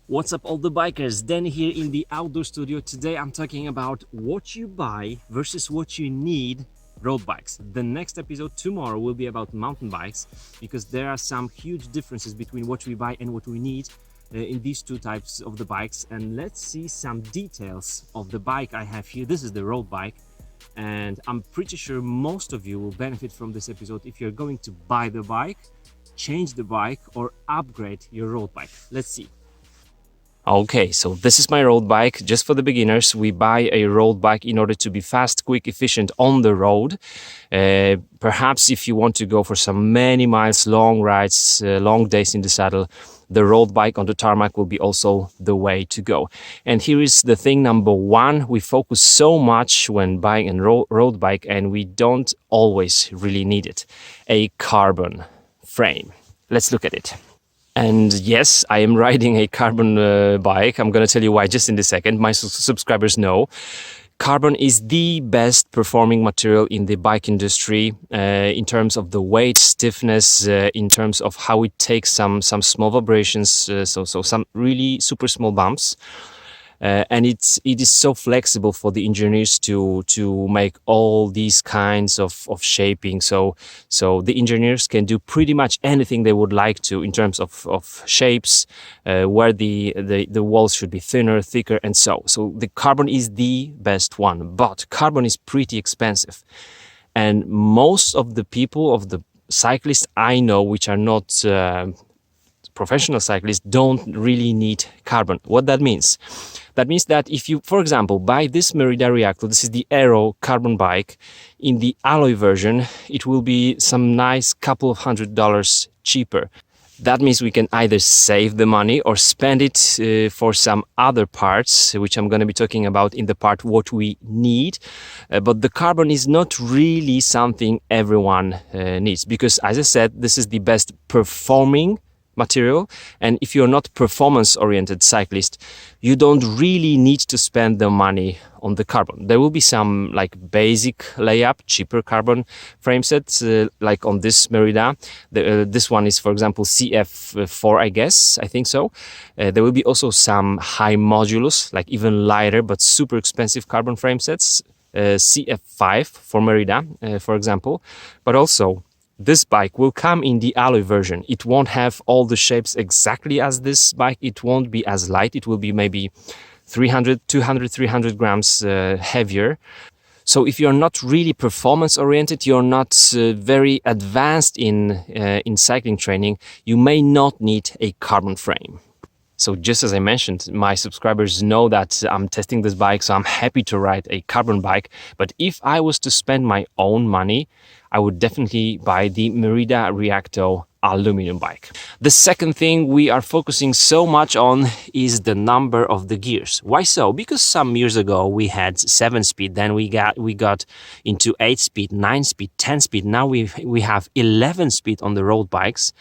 What's up, all the bikers? Dan here in the outdoor studio. Today I'm talking about what you buy versus what you need road bikes. The next episode tomorrow will be about mountain bikes, because there are some huge differences between what we buy and what we need in these two types of the bikes. And let's see some details of the bike I have here. This is the road bike, and I'm pretty sure most of you will benefit from this episode if you're going to buy the bike, change the bike, or upgrade your road bike. Let's see. Okay, so this is my road bike. Just for the beginners, we buy a road bike in order to be fast, quick, efficient on the road. Perhaps if you want to go for some many miles, long rides, long days in the saddle, the road bike on the tarmac will be also the way to go. And here is the thing number one. We focus so much when buying a road bike, and we don't always really need it. A carbon frame. Let's look at it. And yes, I am riding a carbon bike. I'm going to tell you why just in a second. My subscribers know carbon is the best performing material in the bike industry in terms of the weight, stiffness, in terms of how it takes some small vibrations, so some really super small bumps. And it is so flexible for the engineers to make all these kinds of shaping. So the engineers can do pretty much anything they would like to in terms of shapes, where the walls should be thinner, thicker, and so the carbon is the best one. But carbon is pretty expensive, and most of the people, of the cyclists I know, which are not professional cyclists, don't really need carbon. What that means? That means that if you, for example, buy this Merida Reactor, this is the Aero carbon bike, in the alloy version, it will be some nice couple of $100 cheaper. That means we can either save the money or spend it for some other parts, which I'm going to be talking about in the part what we need. But the carbon is not really something everyone needs, because, as I said, this is the best performing material, and if you're not performance-oriented cyclist, you don't really need to spend the money on the carbon. There will be some like basic layup, cheaper carbon frame sets, like on this Merida. This one is, for example, CF4, I think so. There will be also some high modulus, like even lighter but super expensive carbon frame sets, CF5 for Merida, for example, but also this bike will come in the alloy version. It won't have all the shapes exactly as this bike. It won't be as light. It will be maybe 200, 300 grams heavier. So if you're not really performance oriented, you're not very advanced in cycling training, you may not need a carbon frame. So just as I mentioned, my subscribers know that I'm testing this bike, so I'm happy to ride a carbon bike. But if I was to spend my own money, I would definitely buy the Merida Reacto aluminum bike. The second thing we are focusing so much on is the number of the gears. Why so? Because some years ago we had 7-speed, then we got into 8-speed, 9-speed, 10-speed. Now we have 11-speed on the road bikes.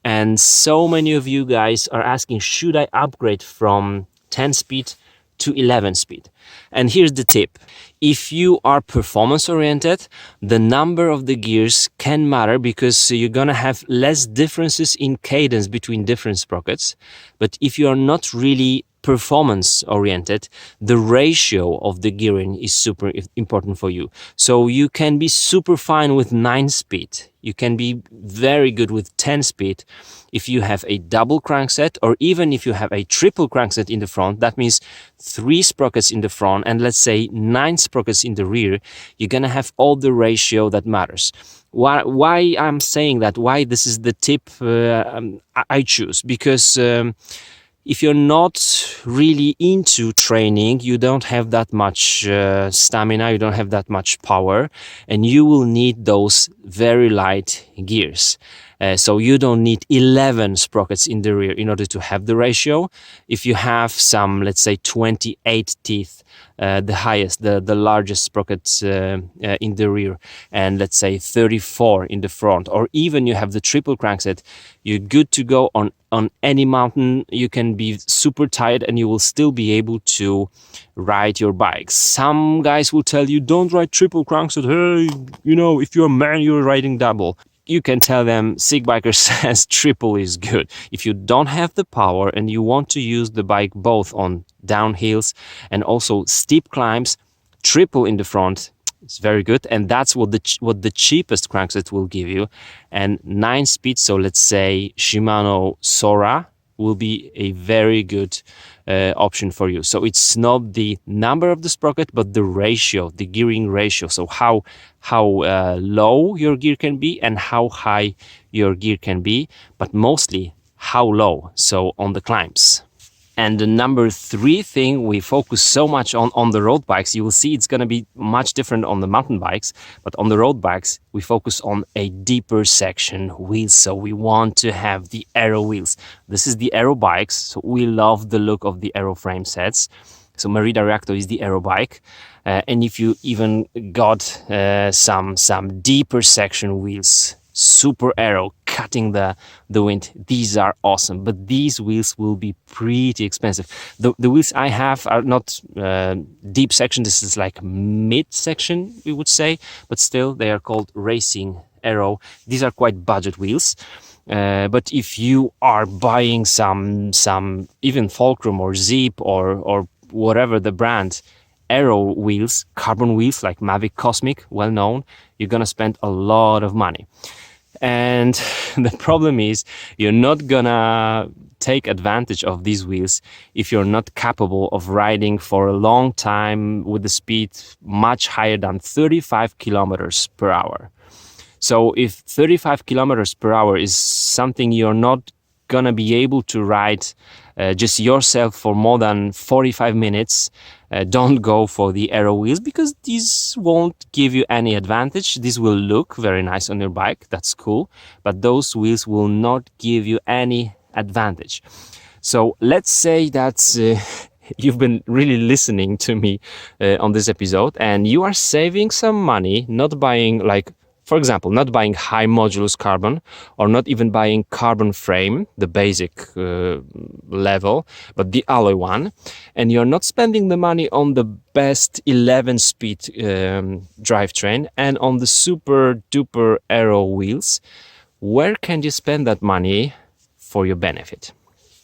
And so many of you guys are asking, should I upgrade from 10-speed to 11-speed? And here's the tip. If you are performance oriented, the number of the gears can matter, because you're gonna have less differences in cadence between different sprockets. But if you are not really performance oriented, the ratio of the gearing is super important for you. So you can be super fine with 9-speed. You can be very good with 10-speed if you have a double crankset, or even if you have a triple crankset in the front. That means 3 sprockets in the front and let's say 9 sprockets in the rear. You're gonna have all the ratio that matters. Why I'm saying that, why this is the tip I choose, because if you're not really into training, you don't have that much stamina, you don't have that much power, and you will need those very light gears. So you don't need 11 sprockets in the rear in order to have the ratio. If you have some, let's say 28 teeth, the highest, the largest sprockets in the rear, and let's say 34 in the front, or even you have the triple crankset, you're good to go on any mountain. You can be super tired and you will still be able to ride your bike. Some guys will tell you, don't ride triple crankset. Hey, if you're a man, you're riding double. you can tell them Sigbiker says triple is good. If you don't have the power and you want to use the bike both on downhills and also steep climbs, triple in the front is very good, and that's what the cheapest crankset will give you. And 9 speed, so let's say Shimano Sora, will be a very good option for you. So it's not the number of the sprocket, but the ratio, the gearing ratio. So how low your gear can be and how high your gear can be, but mostly how low, so on the climbs. And the number 3 thing we focus so much on the road bikes, you will see it's going to be much different on the mountain bikes, but on the road bikes, we focus on a deeper section wheels. So we want to have the Aero wheels. This is the Aero bikes. So we love the look of the Aero frame sets. So Merida Reactor is the Aero bike. And if you even got some deeper section wheels, super Aero, cutting the wind, these are awesome, but these wheels will be pretty expensive. The wheels I have are not deep section, this is like mid section we would say, but still they are called Racing Aero. These are quite budget wheels. But if you are buying some even Fulcrum or Zeep or whatever the brand, Aero wheels, carbon wheels like Mavic Cosmic, well known, you're gonna spend a lot of money. And the problem is you're not gonna take advantage of these wheels if you're not capable of riding for a long time with the speed much higher than 35 kilometers per hour. So if 35 kilometers per hour is something you're not gonna be able to ride just yourself for more than 45 minutes, don't go for the Aero wheels, because these won't give you any advantage. These will look very nice on your bike, that's cool, but those wheels will not give you any advantage. So let's say that you've been really listening to me on this episode and you are saving some money, not buying, like, for example, not buying high modulus carbon, or not even buying carbon frame, the basic level, but the alloy one, and you're not spending the money on the best 11-speed drivetrain and on the super duper Aero wheels. Where can you spend that money for your benefit?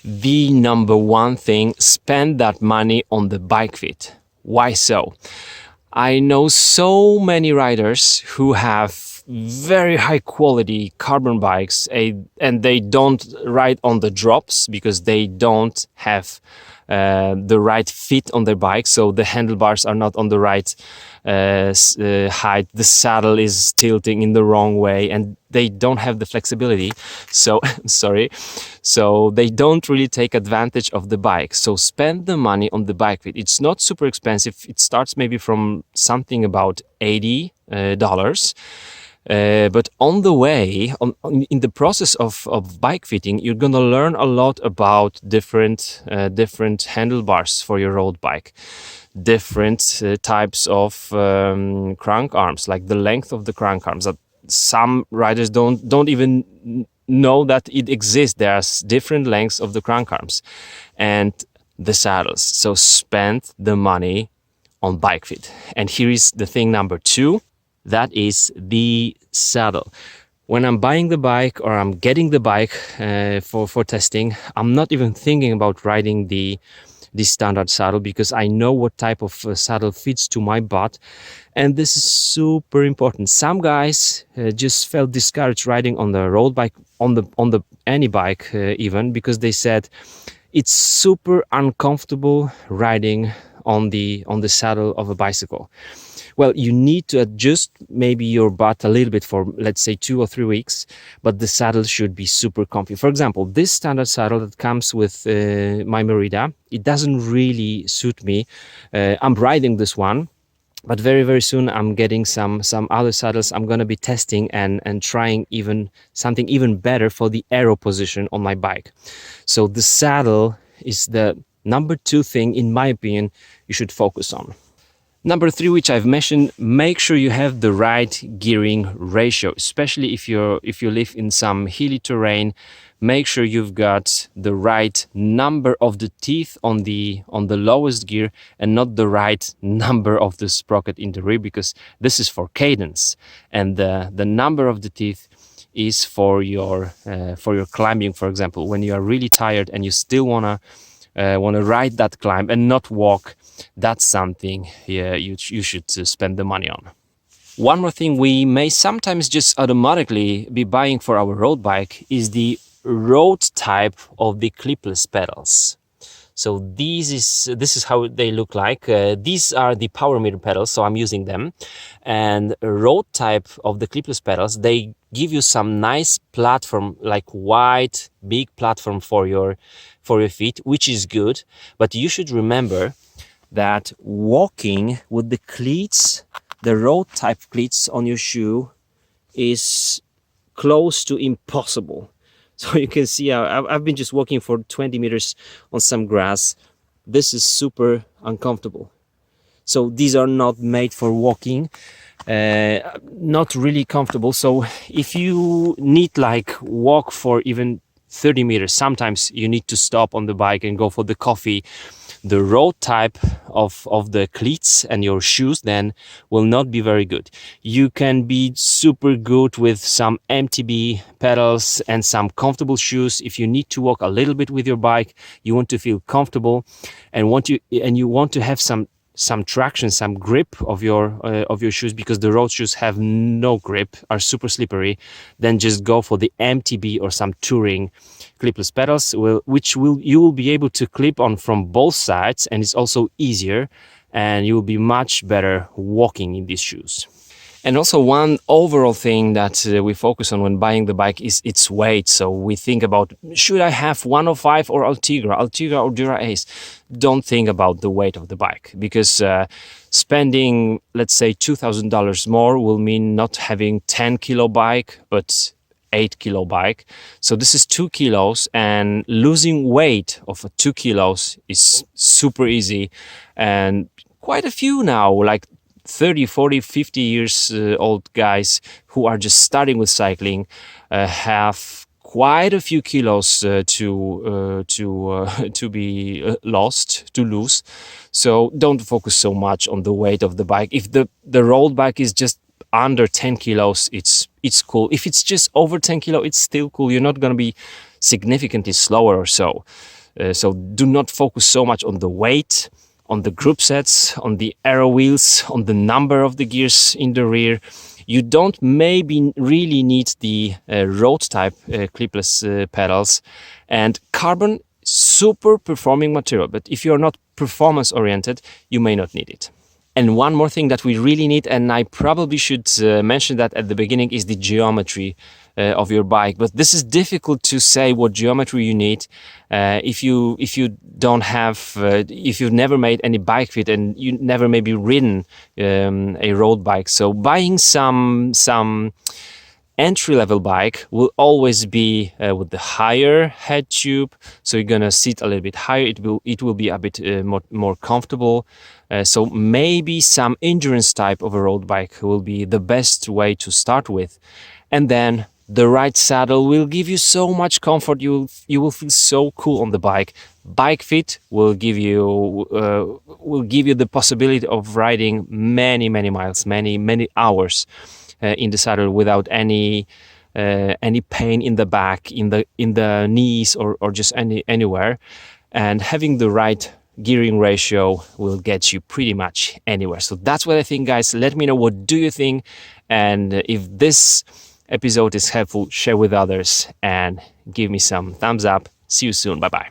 The number 1 thing, spend that money on the bike fit. Why so? I know so many riders who have very high quality carbon bikes and they don't ride on the drops because they don't have the right fit on their bike. So the handlebars are not on the right height, the saddle is tilting in the wrong way, and they don't have the flexibility. So so they don't really take advantage of the bike. So spend the money on the bike fit. It's not super expensive. It starts maybe from something about $80. But on the way, in the process of bike fitting, you're gonna learn a lot about different handlebars for your road bike, different types of crank arms, like the length of the crank arms. That some riders don't even know that it exists. There's different lengths of the crank arms, and the saddles. So spend the money on bike fit. And here is the thing number 2. That is the saddle. When I'm buying the bike or I'm getting the bike for testing, I'm not even thinking about riding the standard saddle, because I know what type of saddle fits to my butt, and this is super important. Some guys just felt discouraged riding on the road bike, on the any bike even, because they said it's super uncomfortable riding on the saddle of a bicycle. Well, you need to adjust maybe your butt a little bit for, let's say, 2 or 3 weeks, but the saddle should be super comfy. For example, this standard saddle that comes with my Merida, it doesn't really suit me. I'm riding this one, but very, very soon I'm getting some other saddles I'm going to be testing and trying something even better for the Aero position on my bike. So the saddle is the number 2 thing, in my opinion, you should focus on. Number 3, which I've mentioned, make sure you have the right gearing ratio, especially if you live in some hilly terrain. Make sure you've got the right number of the teeth on the lowest gear and not the right number of the sprocket in the rear, because this is for cadence, and the number of the teeth is for your climbing, for example. When you are really tired and you still wanna ride that climb and not walk, that's something you should spend the money on. One more thing we may sometimes just automatically be buying for our road bike is the road type of the clipless pedals. So this is how they look like. These are the power meter pedals, so I'm using them. And road type of the clipless pedals, they give you some nice platform, like wide, big platform for your feet, which is good. But you should remember that walking with the cleats, the road type cleats on your shoe, is close to impossible. So you can see I've been just walking for 20 meters on some grass. This is super uncomfortable. So these are not made for walking, not really comfortable. So if you need like walk for even 30 meters, sometimes you need to stop on the bike and go for the coffee. The road type of the cleats and your shoes then will not be very good. You can be super good with some MTB pedals and some comfortable shoes. If you need to walk a little bit with your bike, you want to feel comfortable and you want to have some traction, some grip of your shoes, because the road shoes have no grip, are super slippery. Then just go for the MTB or some touring clipless pedals, you will be able to clip on from both sides, and it's also easier, and you will be much better walking in these shoes. And also one overall thing that we focus on when buying the bike is its weight. So we think about, should I have 105 or Ultegra or Dura Ace? Don't think about the weight of the bike, because spending, let's say, $2,000 more will mean not having 10 kilo bike, but 8 kilo bike. So this is 2 kilos, and losing weight of 2 kilos is super easy. And quite a few now, like 30, 40, 50 years old guys who are just starting with cycling have quite a few kilos to be lost, to lose. So don't focus so much on the weight of the bike. If the road bike is just under 10 kilos, it's cool. If it's just over 10 kilo, it's still cool. You're not going to be significantly slower or so. So do not focus so much on the weight, on the group sets, on the Aero Wheels, on the number of the gears in the rear. You don't maybe really need the road type clipless pedals. And carbon, super performing material, but if you're not performance oriented, you may not need it. And one more thing that we really need, and I probably should mention that at the beginning, is the geometry of your bike. But this is difficult to say what geometry you need if you don't have, if you've never made any bike fit and you never maybe ridden a road bike. So buying some entry-level bike will always be with the higher head tube, so you're gonna sit a little bit higher. It will be a bit more comfortable. So maybe some endurance type of a road bike will be the best way to start with, and then the right saddle will give you so much comfort. You will feel so cool on the bike. Bike fit will give you the possibility of riding many miles, many hours in the saddle without any pain in the back, in the knees, or just anywhere. And having the right gearing ratio will get you pretty much anywhere. So that's what I think, guys. Let me know, what do you think? And if this episode is helpful, share with others and give me some thumbs up. See you soon. Bye bye.